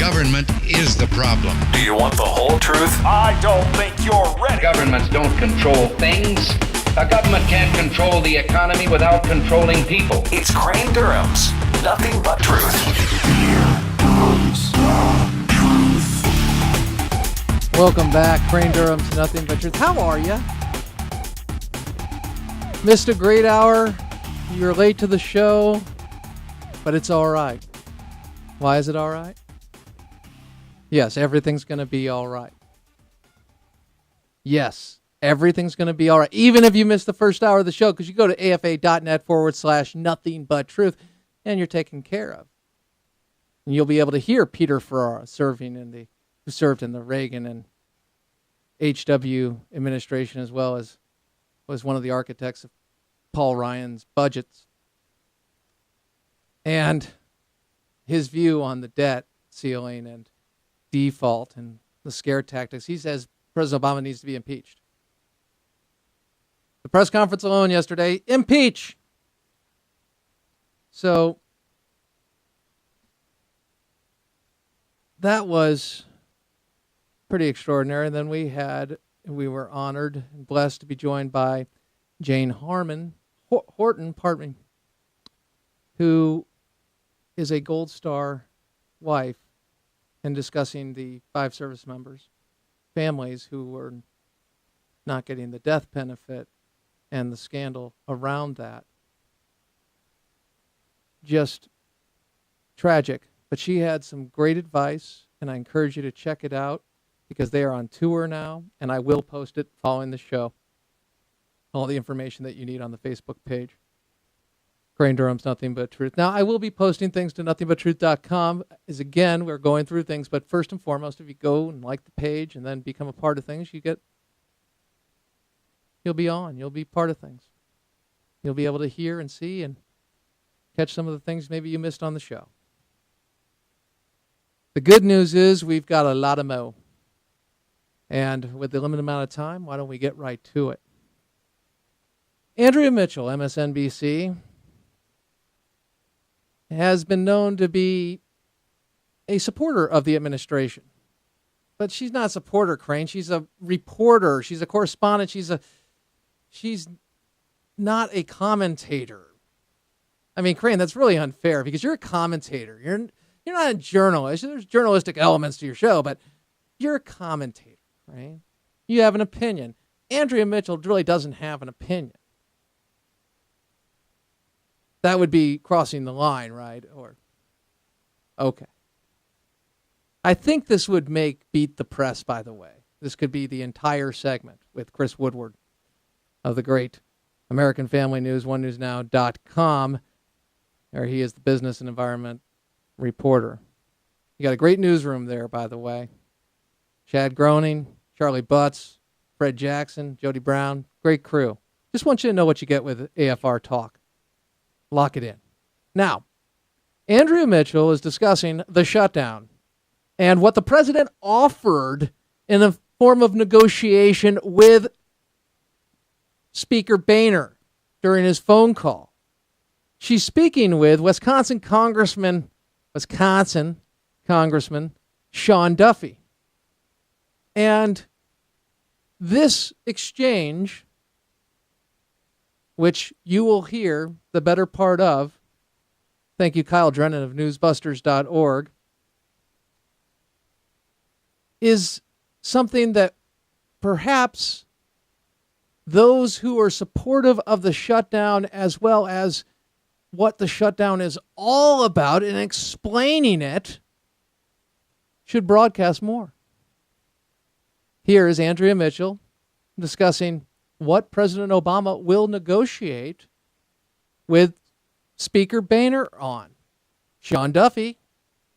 Government is the problem. Do you want the whole truth? I don't think you're ready. Governments don't control things. A government can't control the economy without controlling people. It's Crane Durham's Nothing But Truth. Welcome back, Crane Durham's Nothing But Truth. How are you? Missed a great hour. You're late to the show, but it's all right. Why is it all right? Yes, everything's going to be all right. Yes, everything's going to be all right. Even if you missed the first hour of the show, because you go to afa.net/nothing-but-truth, and you're taken care of. And you'll be able to hear Peter Ferrara who served in the Reagan and H.W. administration, as well as was one of the architects of Paul Ryan's budgets. And his view on the debt ceiling and default and the scare tactics. He says President Obama needs to be impeached. The press conference alone yesterday, impeach. So that was pretty extraordinary. And then we were honored and blessed to be joined by Jane Horton, who is a Gold Star wife, and discussing the 5 service members' families who were not getting the death benefit and the scandal around that. Just tragic. But she had some great advice, and I encourage you to check it out because they are on tour now, and I will post it following the show. All the information that you need on the Facebook page. Crane Durham's Nothing But Truth. Now, I will be posting things to nothingbutTruth.com. As again, we're going through things, but first and foremost, if you go and like the page and then become a part of things, you'll be part of things. You'll be able to hear and see and catch some of the things maybe you missed on the show. The good news is we've got a lot of mo. And with the limited amount of time, why don't we get right to it? Andrea Mitchell, MSNBC, has been known to be a supporter of the administration. But she's not a supporter, Crane. She's a reporter. She's a correspondent. She's not a commentator. I mean, Crane, that's really unfair because you're a commentator. You're not a journalist. There's journalistic elements to your show, but you're a commentator, right? You have an opinion. Andrea Mitchell really doesn't have an opinion. That would be crossing the line, right? Okay. I think this would make Beat the Press, by the way. This could be the entire segment with Chris Woodward of the great American Family News, onenewsnow.com, where he is the business and environment reporter. You got a great newsroom there, by the way. Chad Groening, Charlie Butts, Fred Jackson, Jody Brown, great crew. Just want you to know what you get with AFR Talk. Lock it in. Now, Andrea Mitchell is discussing the shutdown and what the president offered in the form of negotiation with Speaker Boehner during his phone call. She's speaking with Wisconsin Congressman Sean Duffy. And this exchange, which you will hear the better part of, thank you, Kyle Drennan of newsbusters.org, is something that perhaps those who are supportive of the shutdown, as well as what the shutdown is all about and explaining it, should broadcast more. Here is Andrea Mitchell discussing what President Obama will negotiate with Speaker Boehner on. Sean Duffy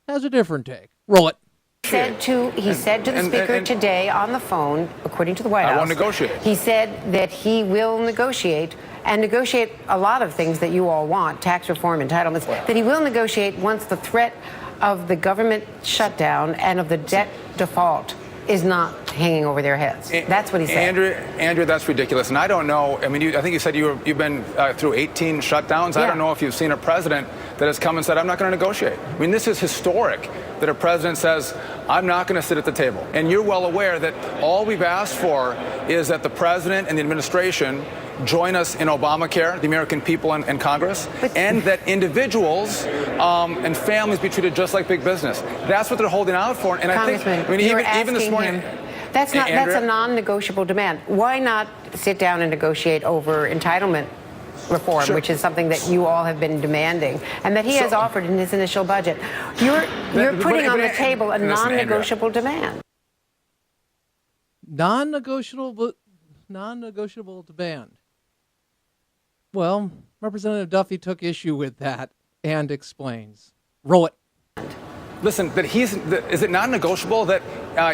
has a different take. Roll it. He said to the Speaker today on the phone, according to the White House, I won't negotiate. He said that he will negotiate a lot of things that you all want, tax reform, entitlements, that he will negotiate once the threat of the government shutdown and of the debt default is not hanging over their heads. That's what he said. Andrea, that's ridiculous. And I don't know. I mean, I think you said you've been through 18 shutdowns. Yeah. I don't know if you've seen a president that has come and said, I'm not going to negotiate. I mean, this is historic that a president says, I'm not going to sit at the table. And you're well aware that all we've asked for is that the president and the administration join us in Obamacare, the American people and Congress, and that individuals and families be treated just like big business. That's what they're holding out for. And I think, even this morning, that's a non-negotiable demand. Why not sit down and negotiate over entitlement reform, which is something that you all have been demanding, and that he has offered in his initial budget? You're putting on the table a non-negotiable demand. Non-negotiable demand. Well, Representative Duffy took issue with that and explains. Roll it. Listen, is it non-negotiable that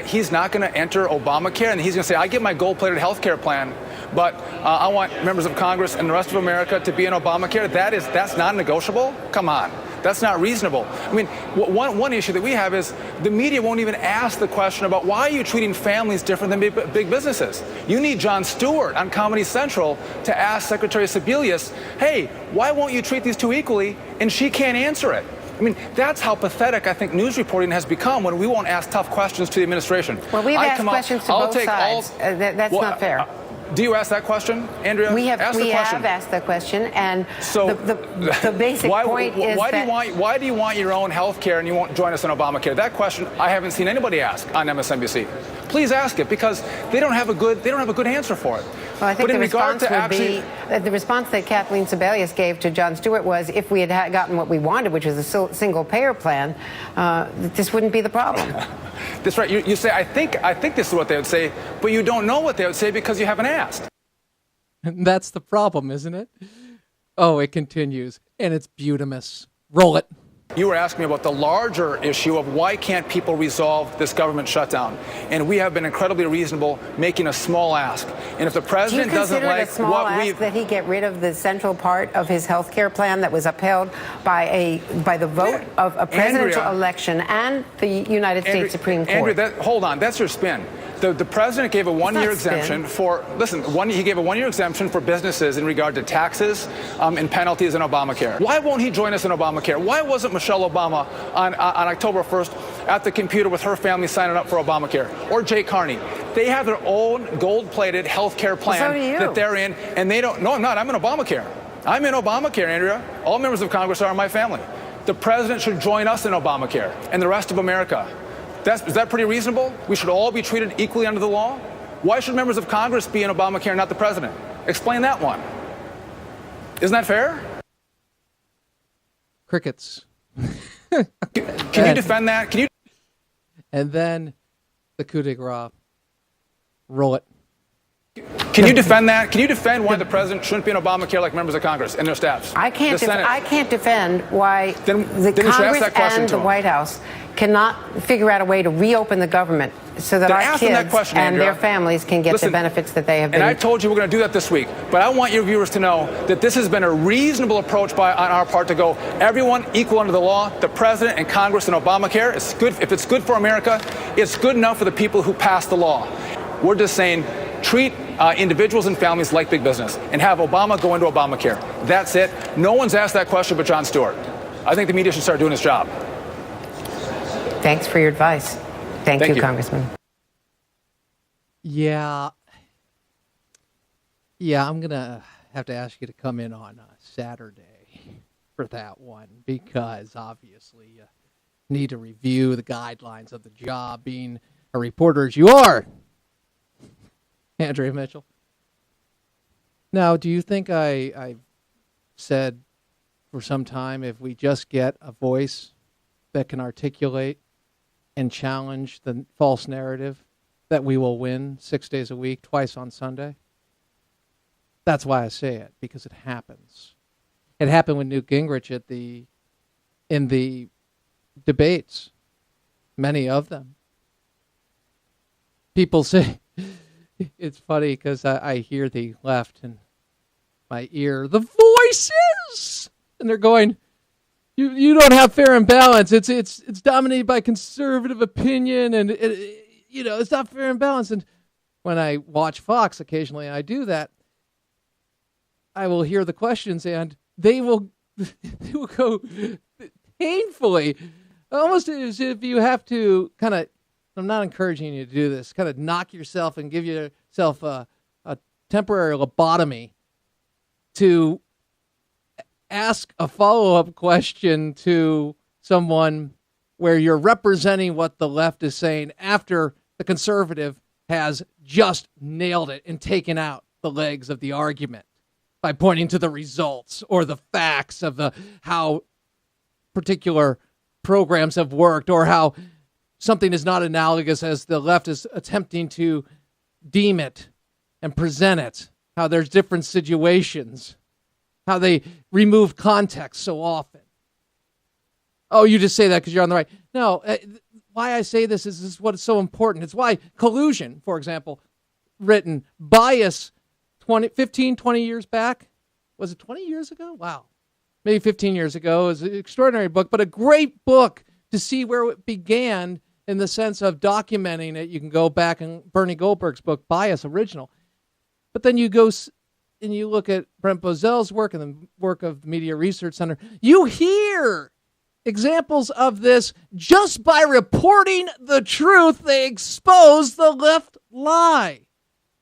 he's not going to enter Obamacare and he's going to say, I get my gold-plated health care plan, but I want members of Congress and the rest of America to be in Obamacare? That's non-negotiable? Come on. That's not reasonable. I mean, one issue that we have is the media won't even ask the question about why are you treating families different than big businesses? You need Jon Stewart on Comedy Central to ask Secretary Sebelius, hey, why won't you treat these two equally? And she can't answer it. I mean, that's how pathetic I think news reporting has become when we won't ask tough questions to the administration. Well, we've asked questions to both sides. That's not fair. Do you ask that question, Andrea? We have asked that question, and so the basic point is why do you want your own health care and you won't join us in Obamacare? That question I haven't seen anybody ask on MSNBC. Please ask it, because they don't have a good answer for it. Well, I think the response would be the response that Kathleen Sebelius gave to Jon Stewart was, if we had gotten what we wanted, which was a single-payer plan, this wouldn't be the problem. That's right. You say, I think this is what they would say, but you don't know what they would say because you haven't asked. That's the problem, isn't it? Oh, it continues, and it's beautimous. Roll it. You were asking me about the larger issue of why can't people resolve this government shutdown? And we have been incredibly reasonable, making a small ask. And if the president doesn't like what we've... that he get rid of the central part of his health care plan that was upheld by the vote of a presidential election and the United States Supreme Court? Andrea, hold on. That's your spin. The president gave a one-year exemption he gave a one-year exemption for businesses in regard to taxes and penalties in Obamacare. Why won't he join us in Obamacare? Why wasn't Michelle Obama on October 1st at the computer with her family signing up for Obamacare? Or Jay Carney? They have their own gold-plated health care plan that they're in, and they don't. No, I'm not. I'm in Obamacare. I'm in Obamacare, Andrea. All members of Congress are in my family. The president should join us in Obamacare and the rest of America. Is that pretty reasonable? We should all be treated equally under the law? Why should members of Congress be in Obamacare, not the president? Explain that one. Isn't that fair? Crickets. Can you defend that? Can you? And then the coup de grace. Roll it. Can you defend that? Can you defend why the president shouldn't be in Obamacare like members of Congress and their staffs? I can't defend why the Congress and the White House cannot figure out a way to reopen the government so that our kids and their families can get the benefits that they have been. And I told you we're going to do that this week. But I want your viewers to know that this has been a reasonable approach on our part to go everyone equal under the law, the president and Congress and Obamacare. It's good. If it's good for America, it's good enough for the people who passed the law. We're just saying treat individuals and families like big business and have Obama go into Obamacare. That's it. No one's asked that question but Jon Stewart. I think the media should start doing its job. Thanks for your advice. Thank you, Congressman. Yeah, I'm going to have to ask you to come in on Saturday for that one, because obviously you need to review the guidelines of the job, being a reporter as you are, Andrea Mitchell. Now, do you think I've said for some time, if we just get a voice that can articulate and challenge the false narrative, that we will win 6 days a week, twice on Sunday? That's why I say it, because it happens. It happened with Newt Gingrich in the debates, many of them. People say, it's funny because I hear the left in my ear, the voices, and they're going, you don't have fair and balance. It's dominated by conservative opinion, and it's not fair and balanced. And when I watch Fox occasionally, I do that. I will hear the questions, and they will go painfully, almost as if you have to kind of, I'm not encouraging you to do this, kind of knock yourself and give yourself a temporary lobotomy to ask a follow-up question to someone where you're representing what the left is saying after the conservative has just nailed it and taken out the legs of the argument by pointing to the results or the facts of how particular programs have worked, or how something is not analogous as the left is attempting to deem it and present it, how there's different situations, how they remove context so often. Oh, you just say that because you're on the right. No, why I say this is what is so important. It's why collusion, for example, written bias 15, 20 years back. Was it 20 years ago? Wow. Maybe 15 years ago. It was an extraordinary book, but a great book to see where it began in the sense of documenting it. You can go back and Bernie Goldberg's book, Bias, original. But then you go and you look at Brent Bozell's work and the work of the Media Research Center. You hear examples of this just by reporting the truth. They expose the left lie,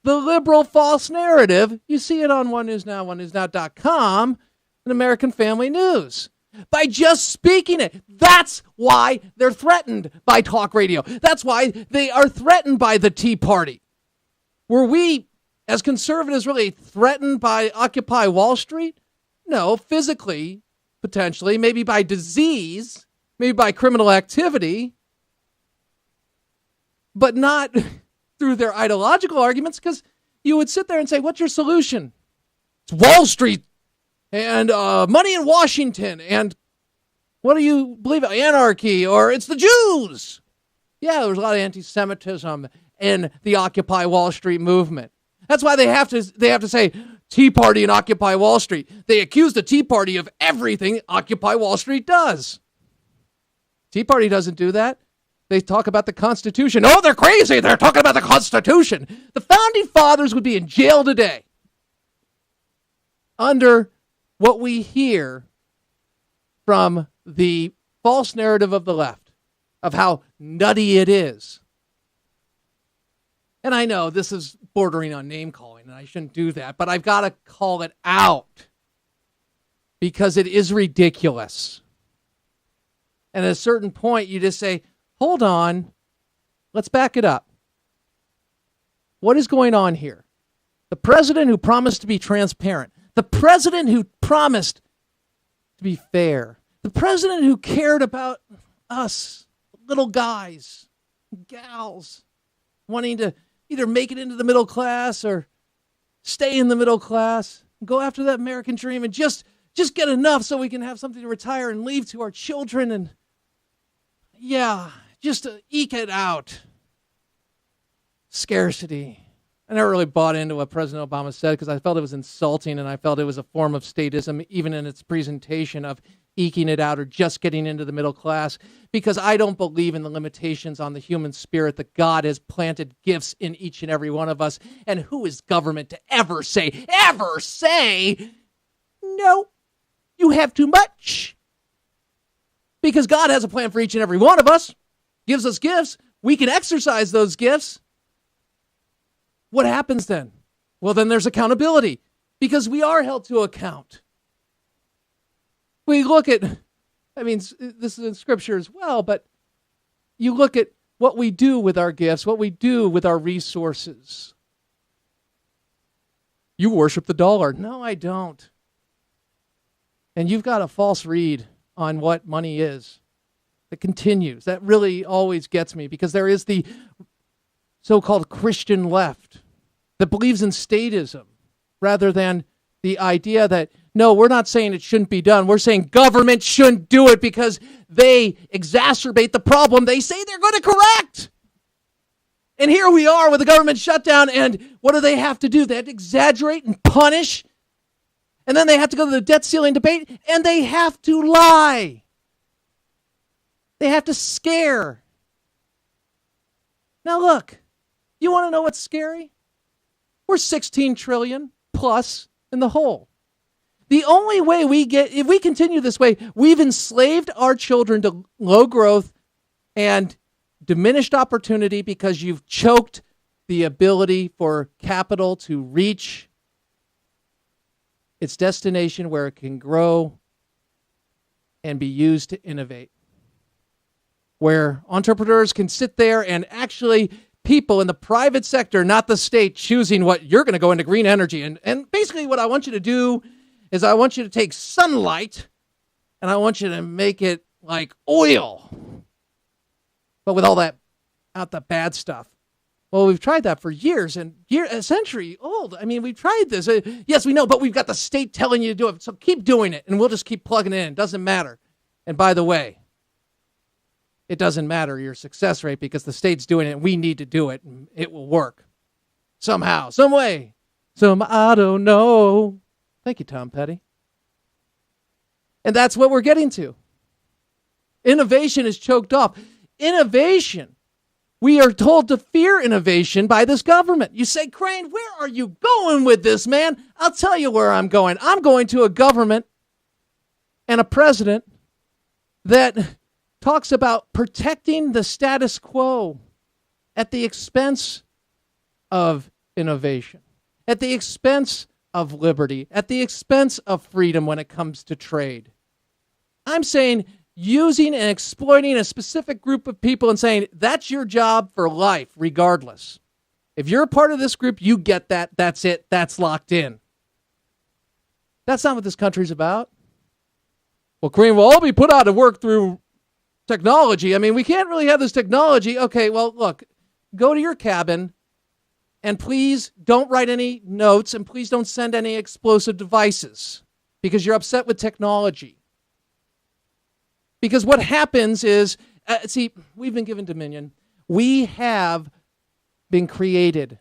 the liberal false narrative. You see it on One News Now, onenewsnow.com, and American Family News. By just speaking it. That's why they're threatened by talk radio. That's why they are threatened by the Tea Party. Were we, as conservatives, really threatened by Occupy Wall Street? No, physically, potentially, maybe by disease, maybe by criminal activity, but not through their ideological arguments, because you would sit there and say, what's your solution? It's Wall Street and money in Washington, and what do you believe? Anarchy, or it's the Jews. Yeah, there was a lot of anti-Semitism in the Occupy Wall Street movement. That's why they have to say Tea Party and Occupy Wall Street. They accuse the Tea Party of everything Occupy Wall Street does. Tea Party doesn't do that. They talk about the Constitution. Oh, they're crazy. They're talking about the Constitution. The Founding Fathers would be in jail today under what we hear from the false narrative of the left, of how nutty it is. And I know this is bordering on name calling, and I shouldn't do that, but I've got to call it out because it is ridiculous. And at a certain point, you just say, hold on, let's back it up. What is going on here? The president who promised to be transparent, the president who promised to be fair, the president who cared about us, little guys, gals, wanting to either make it into the middle class or stay in the middle class, go after that American dream and just get enough so we can have something to retire and leave to our children and, yeah, just to eke it out. Scarcity. I never really bought into what President Obama said because I felt it was insulting and I felt it was a form of statism, even in its presentation of eking it out or just getting into the middle class, because I don't believe in the limitations on the human spirit that God has planted gifts in each and every one of us. And who is government to ever say, no, you have too much? Because God has a plan for each and every one of us, gives us gifts. We can exercise those gifts. What happens then? Well, then there's accountability because we are held to account. We look at, this is in Scripture as well, but you look at what we do with our gifts, what we do with our resources. You worship the dollar. No, I don't. And you've got a false read on what money is. That continues. That really always gets me because there is the so-called Christian left that believes in statism rather than the idea that, no, we're not saying it shouldn't be done. We're saying government shouldn't do it because they exacerbate the problem they say they're going to correct. And here we are with the government shutdown, and what do they have to do? They have to exaggerate and punish, and then they have to go to the debt ceiling debate, and they have to lie. They have to scare. Now look, you want to know what's scary? We're 16 trillion plus in the hole. The only way if we continue this way, we've enslaved our children to low growth and diminished opportunity because you've choked the ability for capital to reach its destination where it can grow and be used to innovate. Where entrepreneurs can sit there and actually people in the private sector, not the state, choosing what you're going to go into green energy. And basically what I want you to do is I want you to take sunlight and I want you to make it like oil. But with all that out the bad stuff. Well, we've tried that for years and a century old. I mean, we've tried this. Yes, we know, but we've got the state telling you to do it. So keep doing it, and we'll just keep plugging it in. It doesn't matter. And by the way, it doesn't matter your success rate because the state's doing it, and we need to do it, and it will work. Somehow, some way. I don't know. Thank you, Tom Petty. And that's what we're getting to. Innovation is choked off. Innovation. We are told to fear innovation by this government. You say, Crane, where are you going with this, man? I'll tell you where I'm going. I'm going to a government and a president that talks about protecting the status quo at the expense of innovation, at the expense of liberty, at the expense of freedom when it comes to trade. I'm saying using and exploiting a specific group of people and saying, that's your job for life, regardless. If you're a part of this group, you get that. That's it. That's locked in. That's not what this country's about. Well, Kareem, we'll all be put out of work through technology. I mean, we can't really have this technology. Okay, well, look, go to your cabin and please don't write any notes and please don't send any explosive devices because you're upset with technology. Because what happens is, we've been given dominion. We have been created.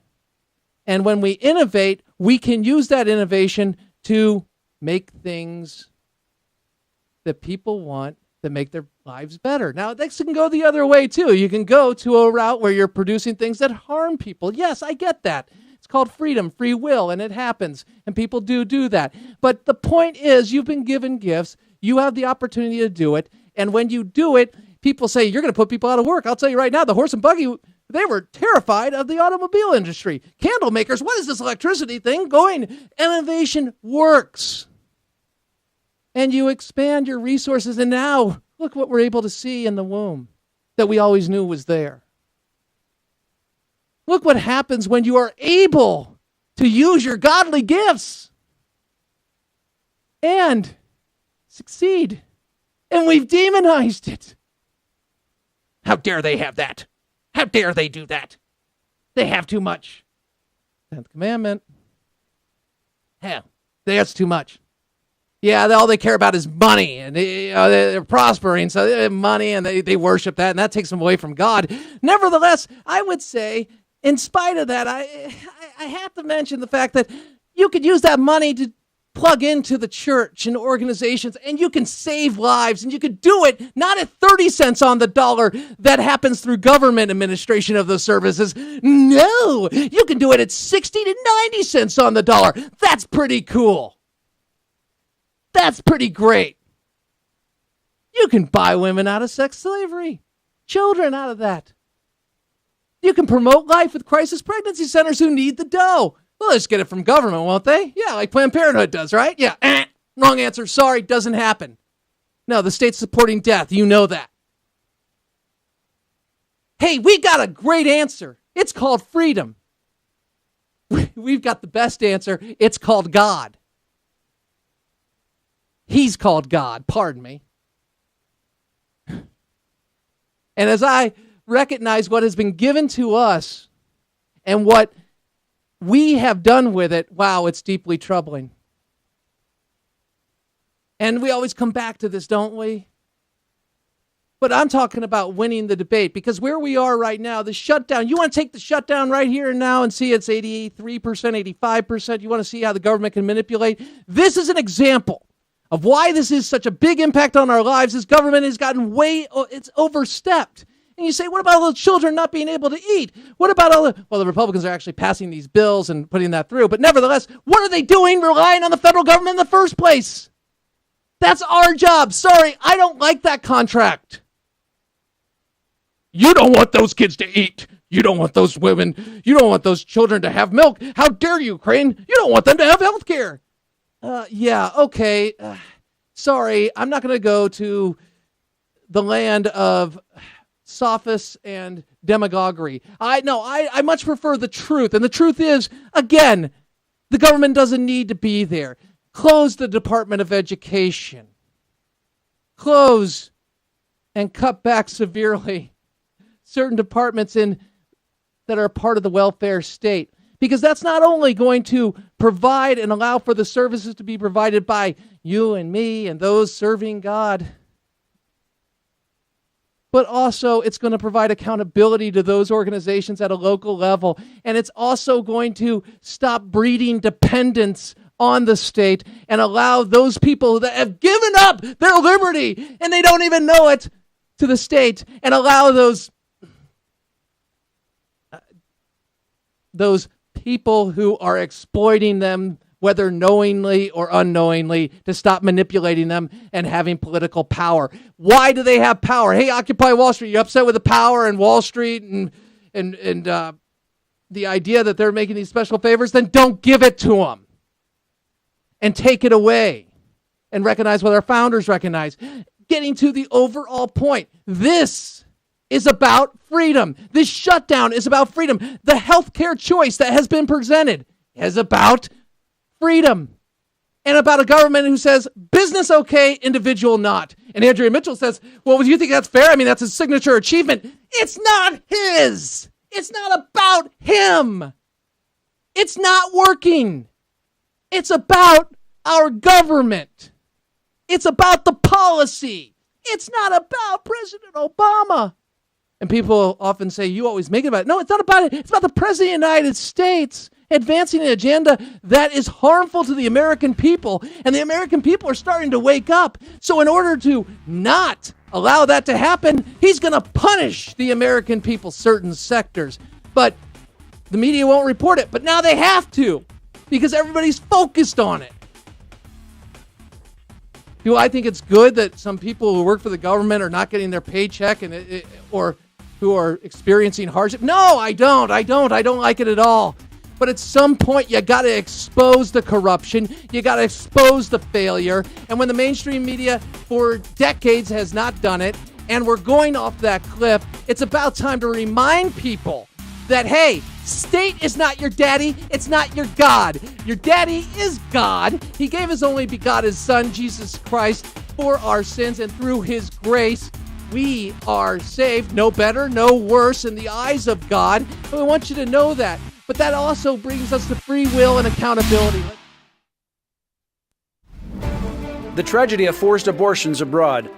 And when we innovate, we can use that innovation to make things that people want that make their lives better. Now, this can go the other way, too. You can go to a route where you're producing things that harm people. Yes, I get that. It's called freedom, free will, and it happens. And people do that. But the point is, you've been given gifts. You have the opportunity to do it. And when you do it, people say, you're going to put people out of work. I'll tell you right now, the horse and buggy, they were terrified of the automobile industry. Candle makers, what is this electricity thing going? Innovation works. And you expand your resources. And now, look what we're able to see in the womb that we always knew was there. Look what happens when you are able to use your godly gifts and succeed. And we've demonized it. How dare they have that? How dare they do that? They have too much. 10th commandment. Hell, that's too much. Yeah, all they care about is money, and they're prospering, so they have money, and they worship that, and that takes them away from God. Nevertheless, I would say, in spite of that, I have to mention the fact that you could use that money to plug into the church and organizations, and you can save lives, and you could do it not at 30 cents on the dollar that happens through government administration of those services. No, you can do it at 60 to 90 cents on the dollar. That's pretty cool. That's pretty great. You can buy women out of sex slavery, children out of that. You can promote life with crisis pregnancy centers who need the dough. Well, let's get it from government, won't they? Yeah, like Planned Parenthood does, right? Yeah. Wrong answer. Sorry, doesn't happen. No, the state's supporting death. You know that. Hey, we got a great answer. It's called freedom. We've got the best answer. It's called God. He's called God. Pardon me. And as I recognize what has been given to us and what we have done with it, wow, it's deeply troubling. And we always come back to this, don't we? But I'm talking about winning the debate, because where we are right now, the shutdown, you want to take the shutdown right here and now and see it's 83%, 85%. You want to see how the government can manipulate. This is an example of why this is such a big impact on our lives. This government has gotten it's overstepped. And you say, what about all the children not being able to eat? What about all the... Well, the Republicans are actually passing these bills and putting that through. But nevertheless, what are they doing relying on the federal government in the first place? That's our job. Sorry, I don't like that contract. You don't want those kids to eat. You don't want those women. You don't want those children to have milk. How dare you, Crane? You don't want them to have health care. Yeah, okay. Sorry, I'm not going to go to the land of sophists and demagoguery. I much prefer the truth. And the truth is, again, the government doesn't need to be there. Close the Department of Education. Close and cut back severely certain departments that are part of the welfare state. Because that's not only going to provide and allow for the services to be provided by you and me and those serving God, but also it's going to provide accountability to those organizations at a local level. And it's also going to stop breeding dependence on the state and allow those people that have given up their liberty and they don't even know it to the state, and allow those people who are exploiting them, whether knowingly or unknowingly, to stop manipulating them and having political power. Why do they have power? Hey, Occupy Wall Street, you upset with the power and Wall Street and the idea that they're making these special favors? Then don't give it to them and take it away and recognize what our founders recognize. Getting to the overall point, this is about freedom. This shutdown is about freedom. The healthcare choice that has been presented is about freedom and about a government who says business okay, individual not. And Andrea Mitchell says, well, do you think that's fair? I mean, that's his signature achievement. It's not his. It's not about him. It's not working. It's about our government. It's about the policy. It's not about President Obama. And people often say, you always make it about it. No, it's not about it. It's about the President of the United States advancing an agenda that is harmful to the American people. And the American people are starting to wake up. So in order to not allow that to happen, he's going to punish the American people, certain sectors. But the media won't report it. But now they have to, because everybody's focused on it. Do I think it's good that some people who work for the government are not getting their paycheck or who are experiencing hardship? No, I don't. I don't like it at all. But at some point, you got to expose the corruption. You got to expose the failure. And when the mainstream media for decades has not done it, and we're going off that cliff, it's about time to remind people that, hey, state is not your daddy. It's not your God. Your daddy is God. He gave his only begotten Son, Jesus Christ, for our sins, and through his grace, we are saved. No better, no worse in the eyes of God. And we want you to know that. But that also brings us to free will and accountability. The tragedy of forced abortions abroad